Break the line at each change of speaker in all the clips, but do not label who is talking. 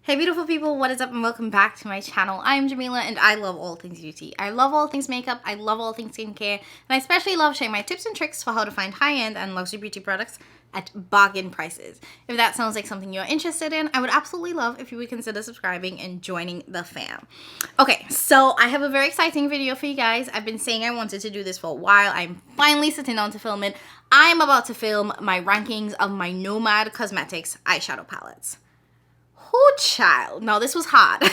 Hey beautiful people, what is up and welcome back to my channel. I'm Jamila and I love all things beauty. I love all things makeup, I love all things skincare, and I especially love sharing my tips and tricks for how to find high-end and luxury beauty products at bargain prices. If that sounds like something you're interested in, I would absolutely love if you would consider subscribing and joining the fam. Okay, so I have a very exciting video for you guys. I've been saying I wanted to do this for a while. I'm finally sitting down to film it. I'm about to film my rankings of my Nomad Cosmetics eyeshadow palettes. Oh child, now this was hard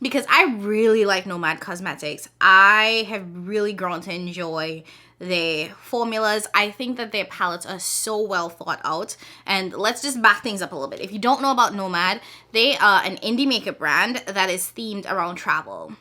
because I really like Nomad Cosmetics. I have really grown to enjoy their formulas. I think that their palettes are so well thought out. And let's just back things up a little bit. If you don't know about Nomad, they are an indie makeup brand that is themed around travel.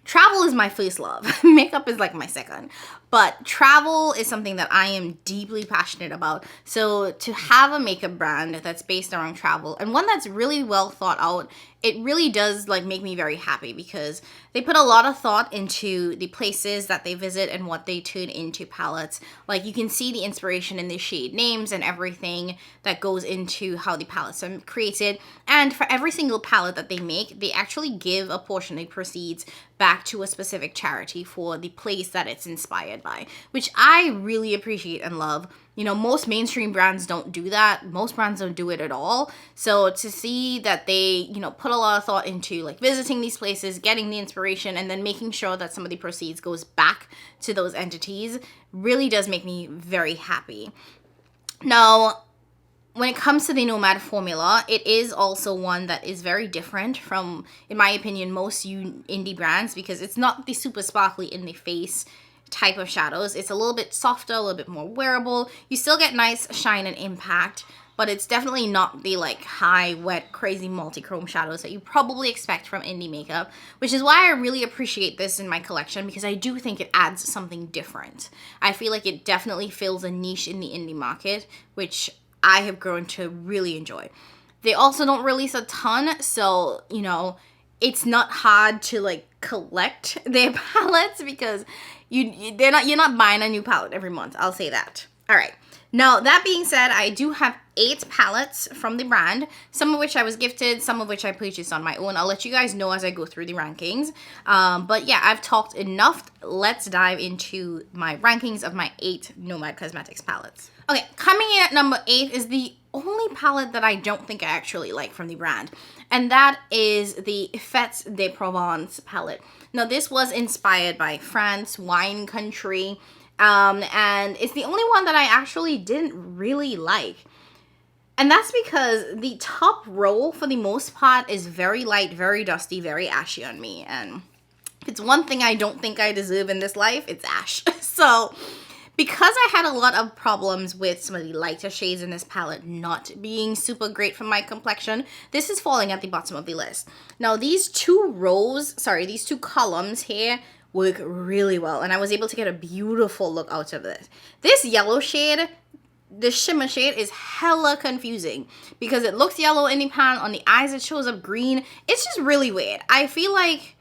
Travel is my first love. Makeup is like my second. But travel is something that I am deeply passionate about. So to have a makeup brand that's based around travel and one that's really well thought out, it really does like make me very happy because they put a lot of thought into the places that they visit and what they turn into palettes. Like you can see the inspiration in the shade names and everything that goes into how the palettes are created. And for every single palette that they make, they actually give a portion of the proceeds back to a specific charity for the place that it's inspired by, which I really appreciate and love. You know, most mainstream brands don't do that. Most brands don't do it at all. So to see that they, you know, put a lot of thought into like visiting these places, getting the inspiration, and then making sure that some of the proceeds goes back to those entities really does make me very happy. Now, when it comes to the Nomad formula, it is also one that is very different from, in my opinion, most indie brands because it's not the super sparkly in the face type of shadows. It's a little bit softer, a little bit more wearable. You still get nice shine and impact, but it's definitely not the like high, wet, crazy multi-chrome shadows that you probably expect from indie makeup, which is why I really appreciate this in my collection because I do think it adds something different. I feel like it definitely fills a niche in the indie market, which I have grown to really enjoy. They also don't release a ton, so, you know, it's not hard to like collect their palettes because you're not buying a new palette every month. I'll say that. All right. Now, that being said, I do have 8 palettes from the brand, some of which I was gifted, some of which I purchased on my own. I'll let you guys know as I go through the rankings. But yeah, I've talked enough. Let's dive into my rankings of my 8 Nomad Cosmetics palettes. Okay, coming in at number 8 is the only palette that I don't think I actually like from the brand, and that is the Fêtes de Provence palette. Now, this was inspired by France, wine country, and it's the only one that I actually didn't really like. And that's because the top row, for the most part, is very light, very dusty, very ashy on me. And if it's one thing I don't think I deserve in this life, it's ash. So because I had a lot of problems with some of the lighter shades in this palette not being super great for my complexion, this is falling at the bottom of the list. Now, these two columns here work really well, and I was able to get a beautiful look out of this. This yellow shade, the shimmer shade, is hella confusing because it looks yellow in the pan. On the eyes, it shows up green. It's just really weird. I feel like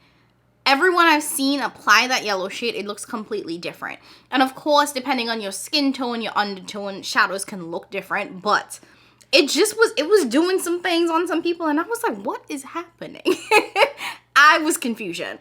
everyone I've seen apply that yellow shade, it looks completely different. And of course, depending on your skin tone, your undertone, shadows can look different, but it was doing some things on some people, and I was like, what is happening? I was confusion.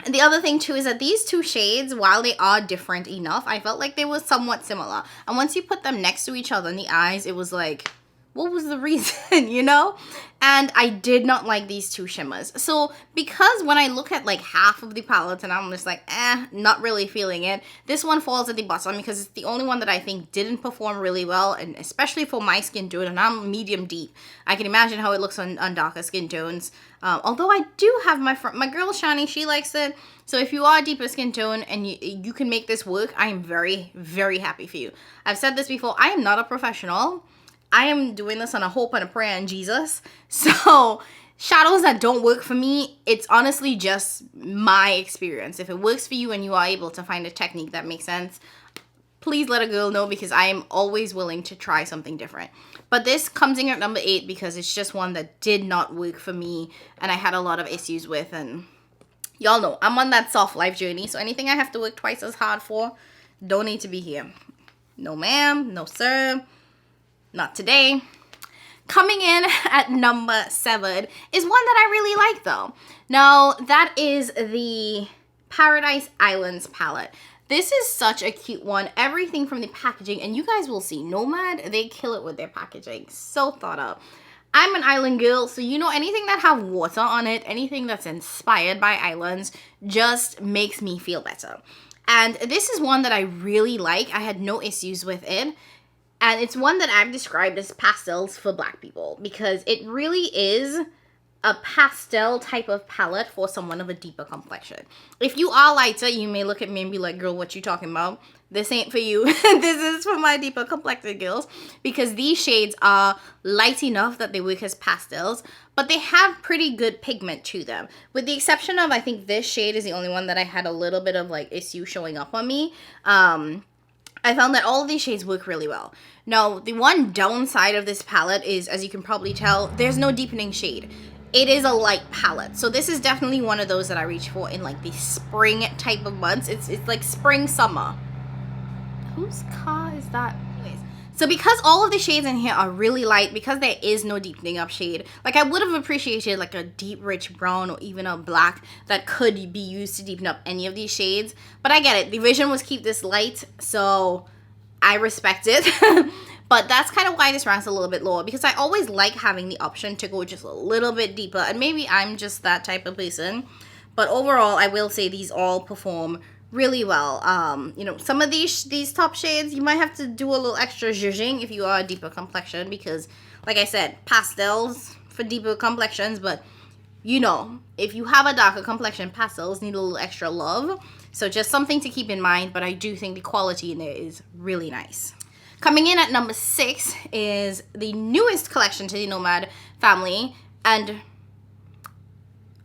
And the other thing too is that these two shades, while they are different enough, I felt like they were somewhat similar. And once you put them next to each other in the eyes, it was like, what was the reason, you know? And I did not like these two shimmers. So because when I look at like half of the palette and I'm just like, not really feeling it, this one falls at the bottom because it's the only one that I think didn't perform really well, and especially for my skin tone, and I'm medium deep. I can imagine how it looks on darker skin tones. Although I do have my girl Shani, she likes it. So if you are a deeper skin tone and you can make this work, I am very, very happy for you. I've said this before, I am not a professional. I am doing this on a hope and a prayer in Jesus. So shadows that don't work for me, it's honestly just my experience. If it works for you and you are able to find a technique that makes sense, please let a girl know because I am always willing to try something different. But this comes in at number 8 because it's just one that did not work for me and I had a lot of issues with. And y'all know I'm on that soft life journey, so anything I have to work twice as hard for, don't need to be here. No ma'am, no sir. Not today. Coming in at number 7 is one that I really like though. Now, that is the Paradise Islands palette. This is such a cute one. Everything from the packaging, and you guys will see, Nomad, they kill it with their packaging. So thought out. I'm an island girl, so you know anything that have water on it, anything that's inspired by islands, just makes me feel better. And this is one that I really like. I had no issues with it. And it's one that I've described as pastels for black people because it really is a pastel type of palette for someone of a deeper complexion. If you are lighter, you may look at me and be like, girl, what you talking about? This ain't for you. This is for my deeper complected girls because these shades are light enough that they work as pastels, but they have pretty good pigment to them. With the exception of, I think this shade is the only one that I had a little bit of like issue showing up on me. I found that all of these shades work really well. Now, the one downside of this palette is, as you can probably tell, there's no deepening shade. It is a light palette. So this is definitely one of those that I reach for in like the spring type of months. It's like spring, summer. Whose car is that? Anyways, so because all of the shades in here are really light, because there is no deepening up shade, like I would have appreciated like a deep rich brown or even a black that could be used to deepen up any of these shades. But I get it. The vision was keep this light, so I respect it. But that's kind of why this ranks a little bit lower, because I always like having the option to go just a little bit deeper, and maybe I'm just that type of person. But overall, I will say these all perform really well. You know, some of these top shades, you might have to do a little extra zhuzhing if you are a deeper complexion, because like I said, pastels for deeper complexions, but you know, if you have a darker complexion, pastels need a little extra love. So just something to keep in mind, but I do think the quality in there is really nice. Coming in at number 6 is the newest collection to the Nomad family, and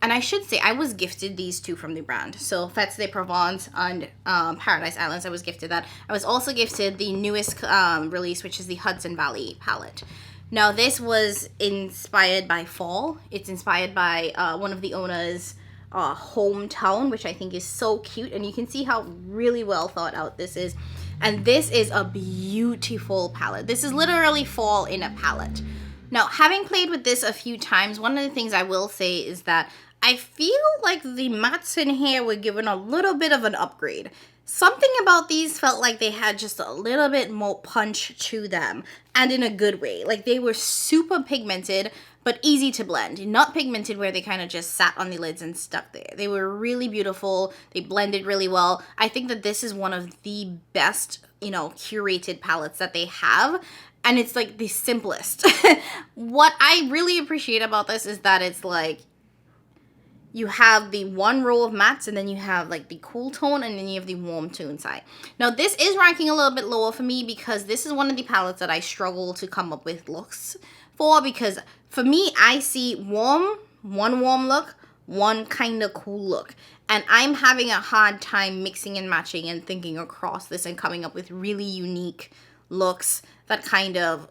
I should say I was gifted these two from the brand. So Fêtes de Provence and Paradise Islands, I was gifted that. I was also gifted the newest release, which is the Hudson Valley palette. Now this was inspired by fall. It's inspired by one of the owners' hometown, which I think is so cute, and you can see how really well thought out this is. And this is a beautiful palette. This is literally fall in a palette. Now, having played with this a few times, one of the things I will say is that I feel like the mattes in here were given a little bit of an upgrade. Something about these felt like they had just a little bit more punch to them, and in a good way. Like they were super pigmented, but easy to blend. Not pigmented where they kind of just sat on the lids and stuck there. They were really beautiful. They blended really well. I think that this is one of the best, you know, curated palettes that they have. And it's like the simplest. What I really appreciate about this is that it's like, you have the one row of mattes, and then you have like the cool tone, and then you have the warm tone side. Now this is ranking a little bit lower for me because this is one of the palettes that I struggle to come up with looks for, because for me, I see one warm look, one kind of cool look. And I'm having a hard time mixing and matching and thinking across this and coming up with really unique looks that kind of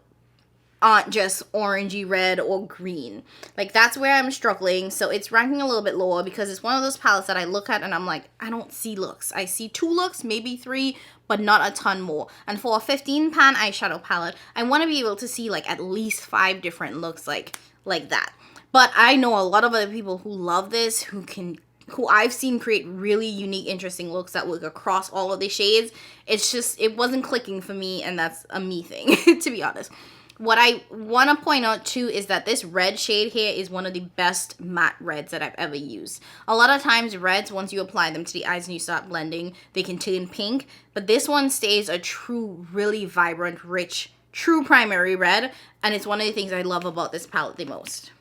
aren't just orangey red or green. Like that's where I'm struggling. So it's ranking a little bit lower because it's one of those palettes that I look at and I'm like, I don't see looks. I see 2 looks, maybe 3, but not a ton more. And for a 15-pan eyeshadow palette, I want to be able to see like at least 5 different looks like that. But I know a lot of other people who love this, who I've seen create really unique, interesting looks that work across all of the shades. It's just, it wasn't clicking for me, and that's a me thing, to be honest. What I want to point out too is that this red shade here is one of the best matte reds that I've ever used. A lot of times reds, once you apply them to the eyes and you start blending, they can turn pink. But this one stays a true, really vibrant, rich, true primary red. And it's one of the things I love about this palette the most.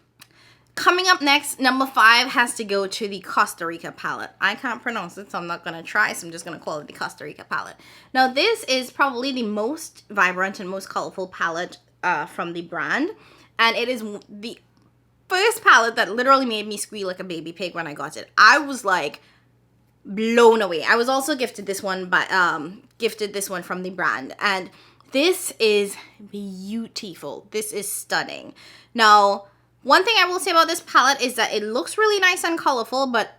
Coming up next, number 5 has to go to the Costa Rica palette. I can't pronounce it, so I'm not going to try, so I'm just going to call it the Costa Rica palette. Now, this is probably the most vibrant and most colorful palette from the brand, and it is the first palette that literally made me squeal like a baby pig when I got it. I was like blown away. I was also gifted this one from the brand, and this is beautiful. This is stunning. Now, one thing I will say about this palette is that it looks really nice and colorful, but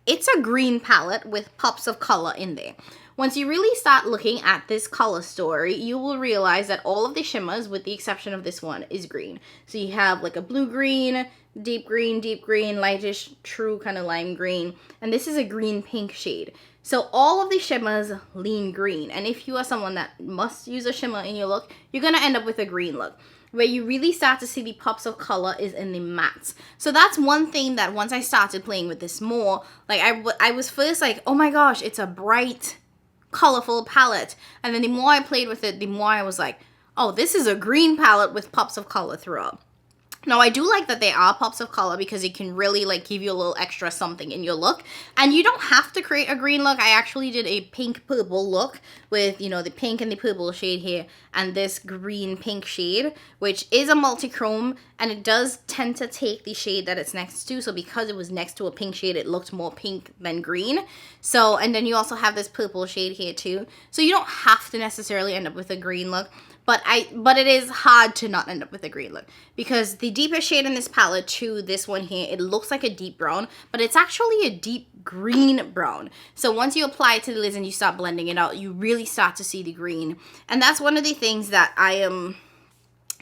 it's a green palette with pops of color in there. once you really start looking at this color story, you will realize that all of the shimmers, with the exception of this one, is green. So you have like a blue green, deep green, lightish, true kind of lime green, and this is a green pink shade. So all of the shimmers lean green, and if you are someone that must use a shimmer in your look, you're gonna end up with a green look. Where you really start to see the pops of color is in the mattes. So that's one thing that once I started playing with this more, like I was first like, oh my gosh, it's a bright, colorful palette. And then the more I played with it, the more I was like, oh, this is a green palette with pops of color throughout. Now, I do like that they are pops of color because it can really like give you a little extra something in your look. And you don't have to create a green look. I actually did a pink purple look with, you know, the pink and the purple shade here and this green pink shade, which is a multi-chrome, and it does tend to take the shade that it's next to. So because it was next to a pink shade, it looked more pink than green. So, and then you also have this purple shade here too. So you don't have to necessarily end up with a green look. But it is hard to not end up with a green look because the deepest shade in this palette to this one here, it looks like a deep brown, but it's actually a deep green brown. So once you apply it to the lids and you start blending it out, you really start to see the green. And that's one of the things that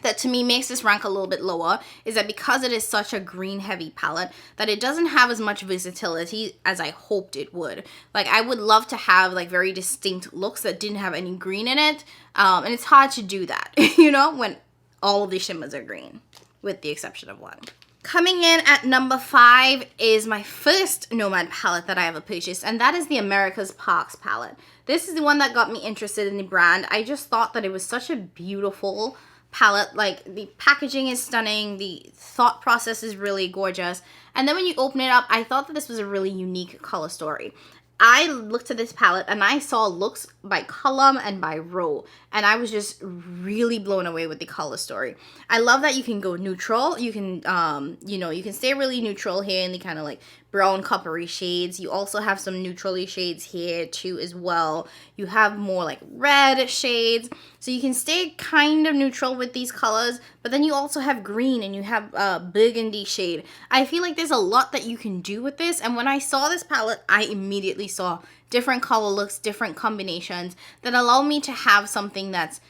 that to me makes this rank a little bit lower, is that because it is such a green heavy palette, that it doesn't have as much versatility as I hoped it would. Like I would love to have like very distinct looks that didn't have any green in it. And it's hard to do that, you know, when all of the shimmers are green, with the exception of one. Coming in at number 5 is my first Nomad palette that I ever purchased, and that is the America's Parks palette. This is the one that got me interested in the brand. I just thought that it was such a beautiful palette. Like the packaging is stunning, the thought process is really gorgeous, and then when you open it up, I thought that this was a really unique color story. I looked at this palette and I saw looks by column and by row, and I was just really blown away with the color story. I love that you can go neutral. You can, you know, you can stay really neutral here in the kind of like brown coppery shades. You also have some neutrally shades here too as well. You have more like red shades. So you can stay kind of neutral with these colors, but then you also have green and you have burgundy shade. I feel like there's a lot that you can do with this, and when I saw this palette, I immediately saw different color looks, different combinations that allow me to have something that's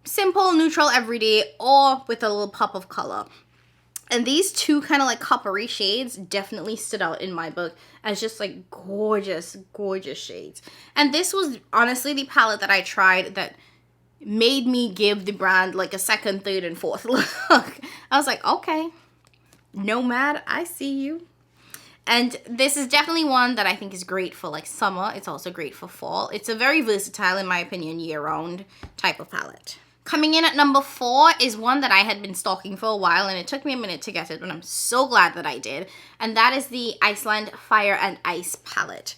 simple, neutral, everyday, or with a little pop of color. And these two kind of like coppery shades definitely stood out in my book as just like gorgeous, gorgeous shades. And this was honestly the palette that I tried that made me give the brand like a second, third, and fourth look. I was like, okay, Nomad, I see you. And this is definitely one that I think is great for like summer. It's also great for fall. It's a very versatile, in my opinion, year-round type of palette. Coming in at number 4 is one that I had been stalking for a while, and it took me a minute to get it, but I'm so glad that I did. And that is the Iceland Fire and Ice palette.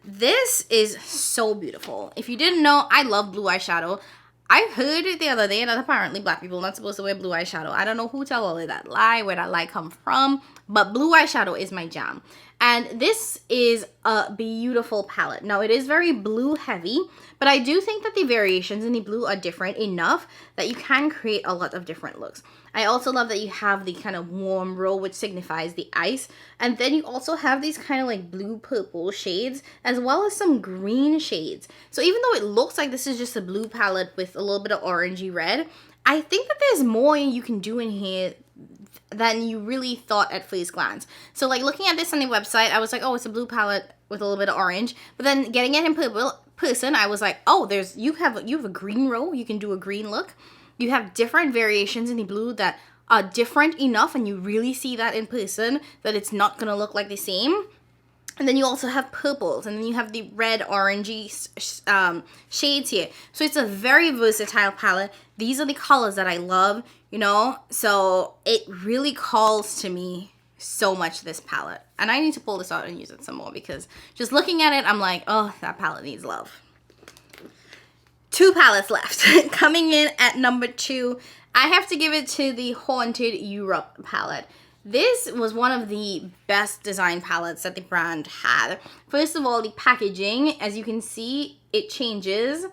This is so beautiful. If you didn't know, I love blue eyeshadow. I heard it the other day that apparently black people are not supposed to wear blue eyeshadow. I don't know who tell all of that lie, where that lie come from, but blue eyeshadow is my jam. And this is a beautiful palette. Now, it is very blue heavy, but I do think that the variations in the blue are different enough that you can create a lot of different looks. I also love that you have the kind of warm row, which signifies the ice. And then you also have these kind of like blue purple shades, as well as some green shades. So even though it looks like this is just a blue palette with a little bit of orangey red, I think that there's more you can do in here than you really thought at first glance. So like looking at this on the website, I was like, oh, it's a blue palette with a little bit of orange. But then getting it in person, I was like, oh, you have a green row. You can do a green look. You have different variations in the blue that are different enough, and you really see that in person, that it's not gonna look like the same. And then you also have purples, and then you have the red orangey shades here. So it's a very versatile palette. These are the colors that I love, you know, so it really calls to me so much, this palette. And I need to pull this out and use it some more, because just looking at it, I'm like, oh, that palette needs love. 2 palettes left. Coming in at number 2, I have to give it to the Haunted Europe palette. This was one of the best design palettes that the brand had. First of all, the packaging, as you can see, it changes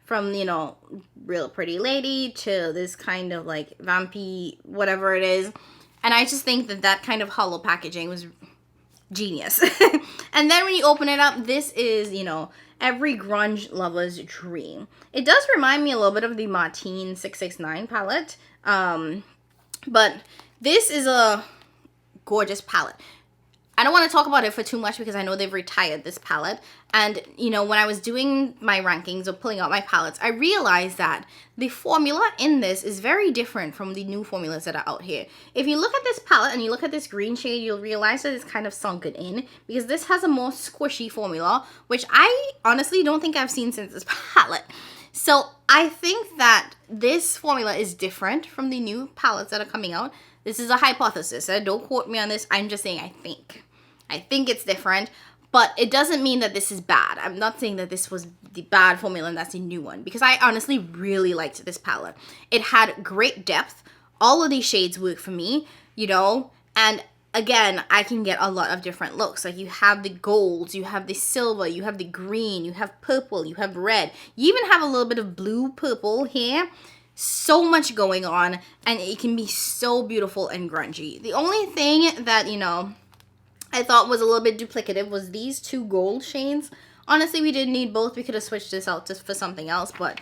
from, you know, real pretty lady to this kind of like vampy, whatever it is. And I just think that that kind of hollow packaging was genius. And then when you open it up, this is, you know, every grunge lover's dream. It does remind me a little bit of the Martine 669 palette, but this is a gorgeous palette. I don't want to talk about it for too much because I know they've retired this palette. And, you know, when I was doing my rankings or pulling out my palettes, I realized that the formula in this is very different from the new formulas that are out here. If you look at this palette and you look at this green shade, you'll realize that it's kind of sunken in because this has a more squishy formula, which I honestly don't think I've seen since this palette. So I think that this formula is different from the new palettes that are coming out. This is a hypothesis. Don't quote me on this. I'm just saying I think. I think it's different, but it doesn't mean that this is bad. I'm not saying that this was the bad formula and that's the new one, because I honestly really liked this palette. It had great depth. All of these shades work for me, you know, and again, I can get a lot of different looks. Like you have the golds, you have the silver, you have the green, you have purple, you have red. You even have a little bit of blue purple here. So much going on, and it can be so beautiful and grungy. The only thing that, you know, I thought was a little bit duplicative was these two gold shades. Honestly, we didn't need both. We could have switched this out just for something else, but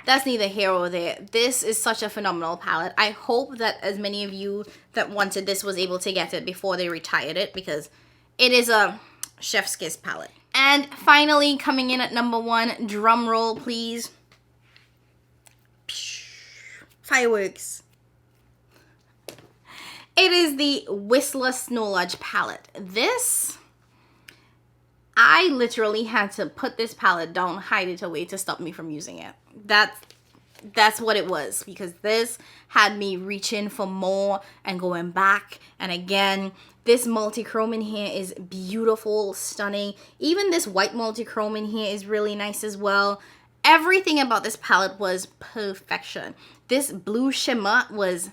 that's neither here or there. This is such a phenomenal palette. I hope that as many of you that wanted this was able to get it before they retired it, because it is a chef's kiss palette. And finally, coming in at number 1, drum roll please. Fireworks. It is the Whistler Snow Lodge palette. This, I literally had to put this palette down, hide it away to stop me from using it. That's what it was, because this had me reaching for more and going back and again. This multi-chrome in here is beautiful, stunning. Even this white multi-chrome in here is really nice as well. Everything about this palette was perfection. This blue shimmer was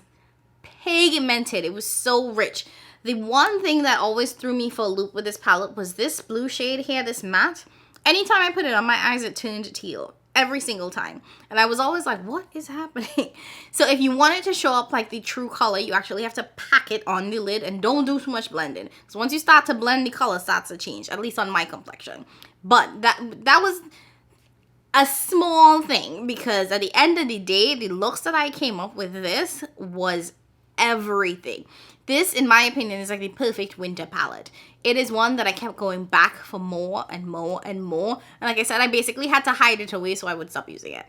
pigmented. It was so rich. The one thing that always threw me for a loop with this palette was this blue shade here, this matte. Anytime I put it on my eyes, it turned teal. Every single time. And I was always like, what is happening? So if you want it to show up like the true color, you actually have to pack it on the lid and don't do too much blending. So once you start to blend, the color starts to change, at least on my complexion. But that was a small thing, because at the end of the day, the looks that I came up with this was everything. This, in my opinion, is like the perfect winter palette. It is one that I kept going back for more and more and more. And like I said, I basically had to hide it away so I would stop using it.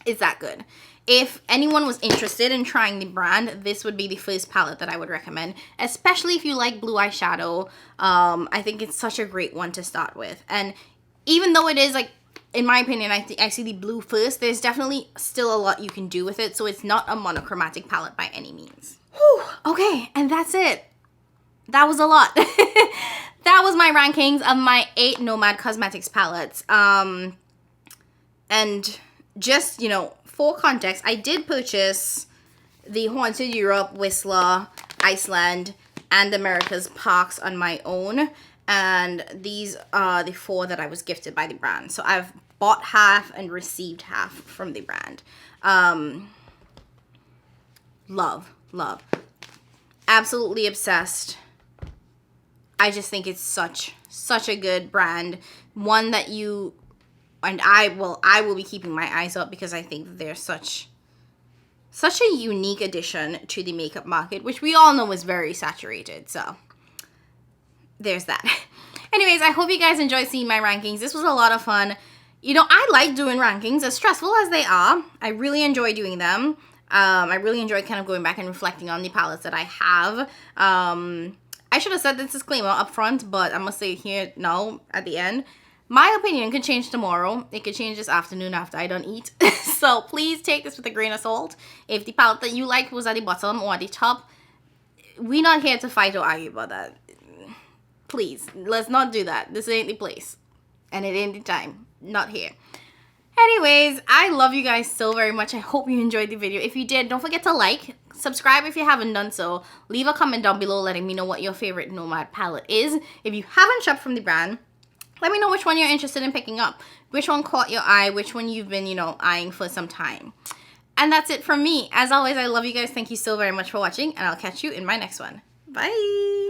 It's that good. If anyone was interested in trying the brand, this would be the first palette that I would recommend, especially if you like blue eyeshadow. I think it's such a great one to start with. And even though it is like, in my opinion, I see the blue first, there's definitely still a lot you can do with it, so it's not a monochromatic palette by any means. Whew, okay, and that's it. That was a lot. That was my rankings of my 8 Nomad Cosmetics palettes. And just, you know, for context, I did purchase the Haunted Europe, Whistler, Iceland, and America's Parks on my own. And these are the 4 that I was gifted by the brand. So I've bought half and received half from the brand. Love. Absolutely obsessed. I just think it's such a good brand. One that you and I will be keeping my eyes up, because I think they're such a unique addition to the makeup market, which we all know is very saturated. So there's that. Anyways, I hope you guys enjoyed seeing my rankings. This was a lot of fun. You know, I like doing rankings, as stressful as they are. I really enjoy doing them. I really enjoy kind of going back and reflecting on the palettes that I have. I should have said this disclaimer up front, but I'm going to say it here now at the end. My opinion could change tomorrow. It could change this afternoon after I don't eat. So please take this with a grain of salt. If the palette that you liked was at the bottom or at the top, we're not here to fight or argue about that. Please, let's not do that. This ain't the place. And it ain't the time. Not here. Anyways, I love you guys so very much. I hope you enjoyed the video. If you did, don't forget to like, subscribe if you haven't done so. Leave a comment down below letting me know what your favorite Nomad palette is. If you haven't shopped from the brand, let me know which one you're interested in picking up. Which one caught your eye, which one you've been, you know, eyeing for some time. And that's it from me. As always, I love you guys. Thank you so very much for watching, and I'll catch you in my next one. Bye!